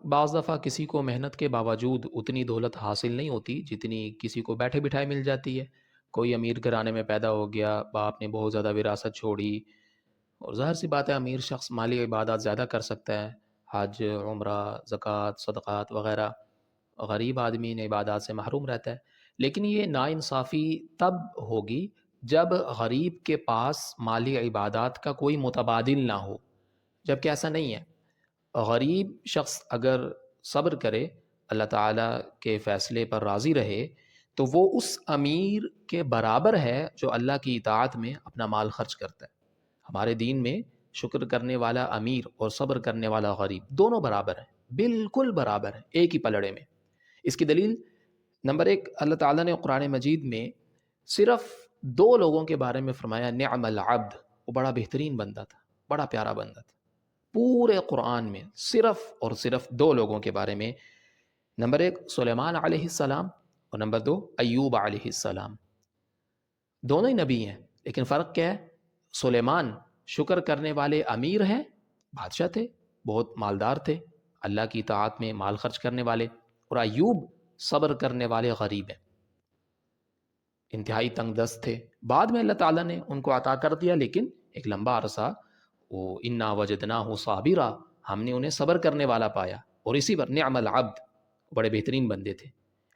بعض دفعہ کسی کو محنت کے باوجود اتنی دولت حاصل نہیں ہوتی جتنی کسی کو بیٹھے بٹھائے مل جاتی ہے۔ کوئی امیر گھرانے میں پیدا ہو گیا، باپ نے بہت زیادہ وراثت چھوڑی، اور ظاہر سی بات ہے امیر شخص مالی عبادات زیادہ کر سکتا ہے، حج، عمرہ، زکوٰۃ، صدقات وغیرہ۔ غریب آدمی ان عبادات سے محروم رہتا ہے۔ لیکن یہ ناانصافی تب ہوگی جب غریب کے پاس مالی عبادات کا کوئی متبادل نہ ہو، جبکہ ایسا نہیں ہے۔ غریب شخص اگر صبر کرے، اللہ تعالیٰ کے فیصلے پر راضی رہے، تو وہ اس امیر کے برابر ہے جو اللہ کی اطاعت میں اپنا مال خرچ کرتا ہے۔ ہمارے دین میں شکر کرنے والا امیر اور صبر کرنے والا غریب دونوں برابر ہیں، بالکل برابر ہیں، ایک ہی پلڑے میں۔ اس کی دلیل نمبر ایک، اللہ تعالیٰ نے قرآن مجید میں صرف دو لوگوں کے بارے میں فرمایا، نعم العبد، وہ بڑا بہترین بندہ تھا، بڑا پیارا بندہ تھا۔ پورے قرآن میں صرف اور صرف دو لوگوں کے بارے میں، نمبر ایک سلیمان علیہ السلام، اور نمبر دو ایوب علیہ السلام۔ دونوں ہی نبی ہیں، لیکن فرق کیا ہے؟ سلیمان شکر کرنے والے امیر ہیں، بادشاہ تھے، بہت مالدار تھے، اللہ کی اطاعت میں مال خرچ کرنے والے، اور ایوب صبر کرنے والے غریب ہیں، انتہائی تنگ دست تھے۔ بعد میں اللہ تعالیٰ نے ان کو عطا کر دیا، لیکن ایک لمبا عرصہ وہ انا وجدناہ صابرا، ہم نے انہیں صبر کرنے والا پایا۔ اور اسی پر نعم العبد، بڑے بہترین بندے تھے،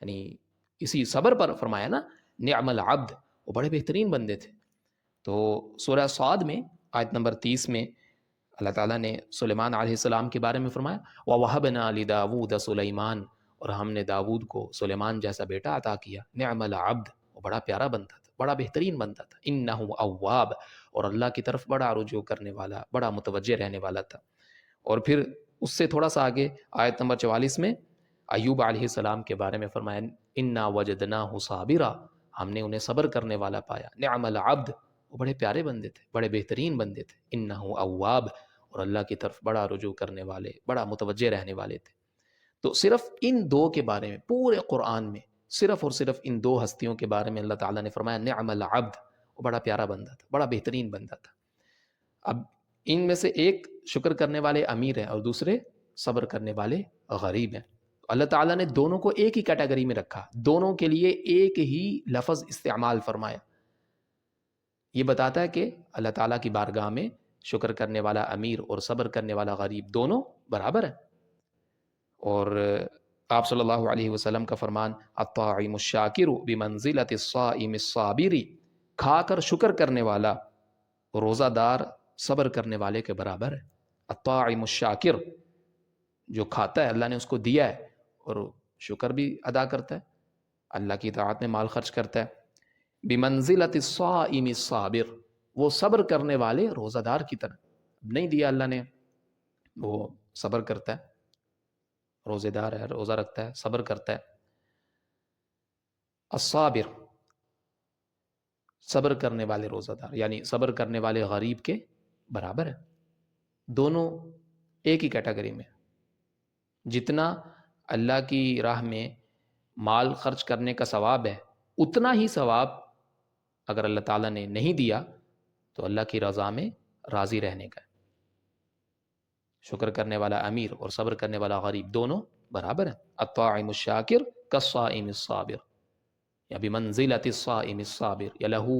یعنی اسی صبر پر فرمایا نا، نعم العبد، وہ بڑے بہترین بندے تھے۔ تو سورہ صاد میں آیت نمبر 30 میں اللہ تعالیٰ نے سلیمان علیہ السلام کے بارے میں فرمایا، وَوَهَبْنَا لِدَاوُودَ سُلَيْمَانَ، اور ہم نے داود کو سلیمان جیسا بیٹا عطا کیا۔ نعم العبد، وہ بڑا پیارا بندہ تھا، بڑا بہترین بندہ تھا۔ انہ اواب، اور اللہ کی طرف بڑا رجوع کرنے والا، بڑا متوجہ رہنے والا تھا۔ اور پھر اس سے تھوڑا سا آگے آیت نمبر 44 میں ایوب علیہ السلام کے بارے میں فرمایا، انا وجدناہ صابرا، ہم نے انہیں صبر کرنے والا پایا۔ نعم العبد، وہ بڑے پیارے بندے تھے، بڑے بہترین بندے تھے۔ انہ اواب، اور اللہ کی طرف بڑا رجوع کرنے والے، بڑا متوجہ رہنے والے تھے۔ تو صرف ان دو کے بارے میں پورے قرآن میں صرف اور صرف ان دو ہستیوں کے بارے میں اللہ تعالیٰ نے فرمایا، نعم العبد، وہ بڑا پیارا بندہ تھا، بڑا بہترین بندہ تھا۔ اب ان میں سے ایک شکر کرنے والے امیر ہیں اور دوسرے صبر کرنے والے غریب ہیں۔ اللہ تعالیٰ نے دونوں کو ایک ہی کیٹیگری میں رکھا، دونوں کے لیے ایک ہی لفظ استعمال فرمایا۔ یہ بتاتا ہے کہ اللہ تعالیٰ کی بارگاہ میں شکر کرنے والا امیر اور صبر کرنے والا غریب دونوں برابر ہیں۔ اور آپ صلی اللہ علیہ وسلم کا فرمان، الطاعم الشاکر بمنزلۃ الصائم الصابر، کھا کر شکر کرنے والا روزہ دار صبر کرنے والے کے برابر ہے۔ الطاعم الشاکر، جو کھاتا ہے، اللہ نے اس کو دیا ہے اور شکر بھی ادا کرتا ہے، اللہ کی اطاعت میں مال خرچ کرتا ہے۔ بمنزلۃ الصائم الصابر، وہ صبر کرنے والے روزہ دار کی طرح، نہیں دیا اللہ نے، وہ صبر کرتا ہے، روزے دار ہے، روزہ رکھتا ہے، صبر کرتا ہے۔ الصابر، صبر کرنے والے روزہ دار، یعنی صبر کرنے والے غریب کے برابر ہے۔ دونوں ایک ہی کیٹیگری میں۔ جتنا اللہ کی راہ میں مال خرچ کرنے کا ثواب ہے، اتنا ہی ثواب اگر اللہ تعالیٰ نے نہیں دیا تو اللہ کی رضا میں راضی رہنے کا ہے۔ شکر کرنے والا امیر اور صبر کرنے والا غریب دونوں برابر ہیں۔ الطاعم الشاکر کالصائم الصابر، یا بمنزلۃ الصائم الصابر، یا لہو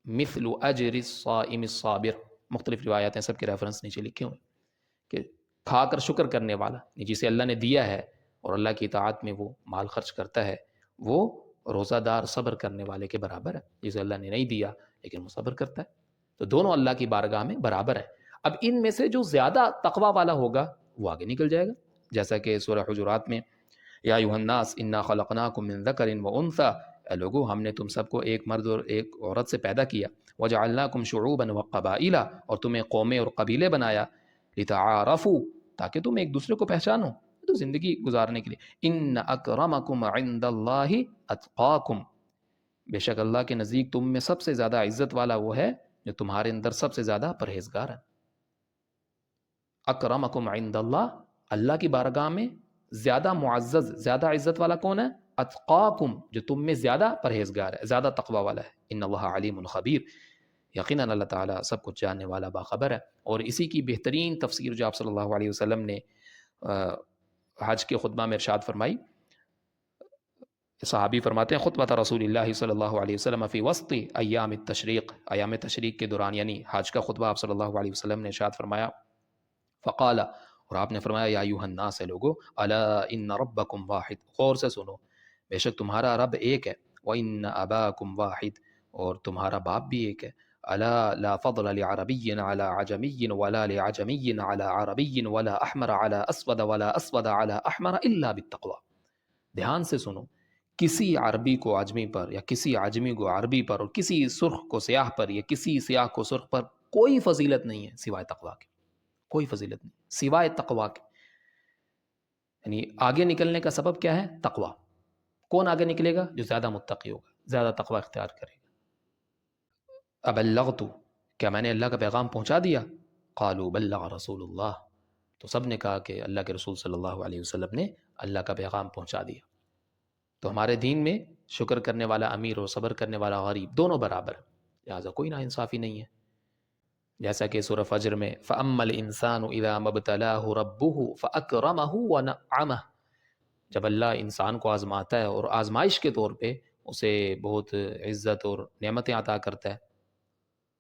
مثل اجر الصائم الصابر۔ مختلف روایات ہیں، سب کے ریفرنس نیچے لکھے ہوئے کہ کھا کر شکر کرنے والا، جسے اللہ نے دیا ہے اور اللہ کی اطاعت میں وہ مال خرچ کرتا ہے، وہ روزہ دار صبر کرنے والے کے برابر ہے، جسے اللہ نے نہیں دیا لیکن وہ صبر کرتا ہے۔ تو دونوں اللہ کی بارگاہ میں برابر ہیں۔ اب ان میں سے جو زیادہ تقوی والا ہوگا وہ آگے نکل جائے گا، جیسا کہ سورہ حجرات میں، یا ایھا الناس انا خلقناکم من ذکر وانثی، اے لوگو ہم نے تم سب کو ایک مرد اور ایک عورت سے پیدا کیا، وجعلناکم شعوبا وقبائل، اور تمہیں قومیں اور قبیلے بنایا، لتعارفوا، تاکہ تم ایک دوسرے کو پہچانو، تو زندگی گزارنے کے لیے۔ ان اکرمکم عند اللہ اتقاکم، بے شک اللہ کے نزدیک تم میں سب سے زیادہ عزت والا وہ ہے جو تمہارے اندر سب سے زیادہ پرہیزگار ہے۔ اکرمکم عند اللہ، اللہ کی بارگاہ میں زیادہ معزز، زیادہ عزت والا کون ہے؟ اتقاکم، جو تم میں زیادہ پرہیزگار ہے، زیادہ تقوی والا ہے۔ ان اللہ علیم خبیر، یقیناً اللہ تعالیٰ سب کچھ جاننے والا، باخبر ہے۔ اور اسی کی بہترین تفسیر جو آپ صلی اللہ علیہ وسلم نے حج کے خطبہ میں ارشاد فرمائی، صحابی فرماتے ہیں خطبۃ رسول اللہ صلی اللہ علیہ وسلم فی وسط ایام التشریق، ایام تشریق کے دوران یعنی حج کا خطبہ آپ صلی اللہ علیہ وسلم نے ارشاد فرمایا، فقال، اور آپ نے فرمایا، یا ایھا الناس، لوگو، الا ان ربکم واحد، غور سے سنو، بے شک تمہارا رب ایک ہے، وان اباکم واحد، اور تمہارا باپ بھی ایک ہے، الا لا فضل لعربی علی عجمی ولا لعجمی علی عربی ولا احمر علی اسود ولا اسود علی احمر الا بالتقوی. دھیان سے سنو، کسی عربی کو عجمی پر یا کسی عجمی کو عربی پر اور کسی سرخ کو سیاہ پر یا کسی سیاہ کو سرخ پر کوئی فضیلت نہیں ہے سوائے تقوی کے، کوئی فضیلت نہیں سوائے تقوی کے. یعنی آگے نکلنے کا سبب کیا ہے؟ تقوی. کون آگے نکلے گا؟ جو زیادہ متقی ہوگا، زیادہ تقوی اختیار کرے گا. ابلغت، کیا میں نے اللہ کا پیغام پہنچا دیا؟ قالوا بلغ رسول اللہ، تو سب نے کہا کہ اللہ کے رسول صلی اللہ علیہ وسلم نے اللہ کا پیغام پہنچا دیا. تو ہمارے دین میں شکر کرنے والا امیر اور صبر کرنے والا غریب دونوں برابر ہیں، لہٰذا کوئی ناانصافی نہیں ہے. جیسا کہ سورہ فجر میں فَأَمَّا الْإِنسَانُ إِذَا مَبْتَلَاهُ رَبُّهُ فَأَكْرَمَهُ وَنَعَّمَهُ، جب اللہ انسان کو آزماتا ہے اور آزمائش کے طور پہ اسے بہت عزت اور نعمتیں عطا کرتا ہے.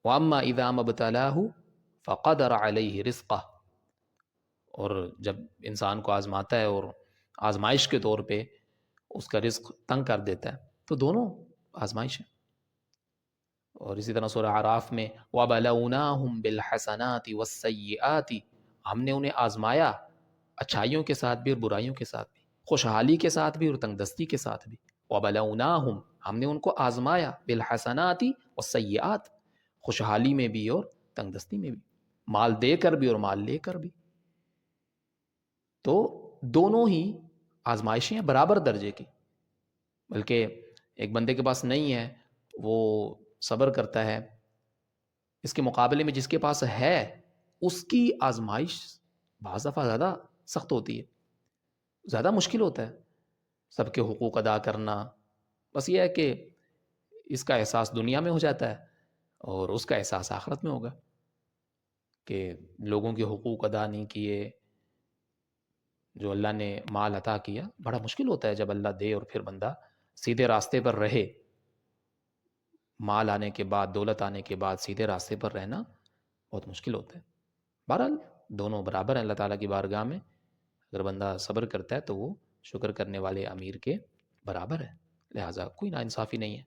وَأَمَّا إِذَا مَبْتَلَاهُ فَقَدَرَ عَلَيْهِ رِزْقَهُ، اور جب انسان کو آزماتا ہے اور آزمائش کے طور پہ اس کا رزق تنگ کر دیتا ہے، تو دونوں آزمائش ہے. اور اسی طرح سورہ اعراف میں وَبَلَوْنَاهُمْ بِالْحَسَنَاتِ وَالسَّيِّئَاتِ، ہم نے انہیں آزمایا اچھائیوں کے ساتھ بھی اور برائیوں کے ساتھ بھی، خوشحالی کے ساتھ بھی اور تنگ دستی کے ساتھ بھی. وَبَلَوْنَاهُمْ، ہم نے ان کو آزمایا بِالْحَسَنَاتِ وَالسَّيِّئَاتِ، خوشحالی میں بھی اور تنگ دستی میں بھی، مال دے کر بھی اور مال لے کر بھی. تو دونوں ہی آزمائشیں ہیں برابر درجے کی. بلکہ ایک بندے کے پاس نہیں ہے وہ صبر کرتا ہے، اس کے مقابلے میں جس کے پاس ہے اس کی آزمائش بعض دفعہ زیادہ سخت ہوتی ہے، زیادہ مشکل ہوتا ہے سب کے حقوق ادا کرنا. بس یہ ہے کہ اس کا احساس دنیا میں ہو جاتا ہے اور اس کا احساس آخرت میں ہوگا کہ لوگوں کے حقوق ادا نہیں کیے. جو اللہ نے مال عطا کیا، بڑا مشکل ہوتا ہے جب اللہ دے اور پھر بندہ سیدھے راستے پر رہے. مال آنے کے بعد، دولت آنے کے بعد سیدھے راستے پر رہنا بہت مشکل ہوتا ہے. بہرحال دونوں برابر ہیں اللہ تعالیٰ کی بارگاہ میں. اگر بندہ صبر کرتا ہے تو وہ شکر کرنے والے امیر کے برابر ہے، لہٰذا کوئی ناانصافی نہیں ہے.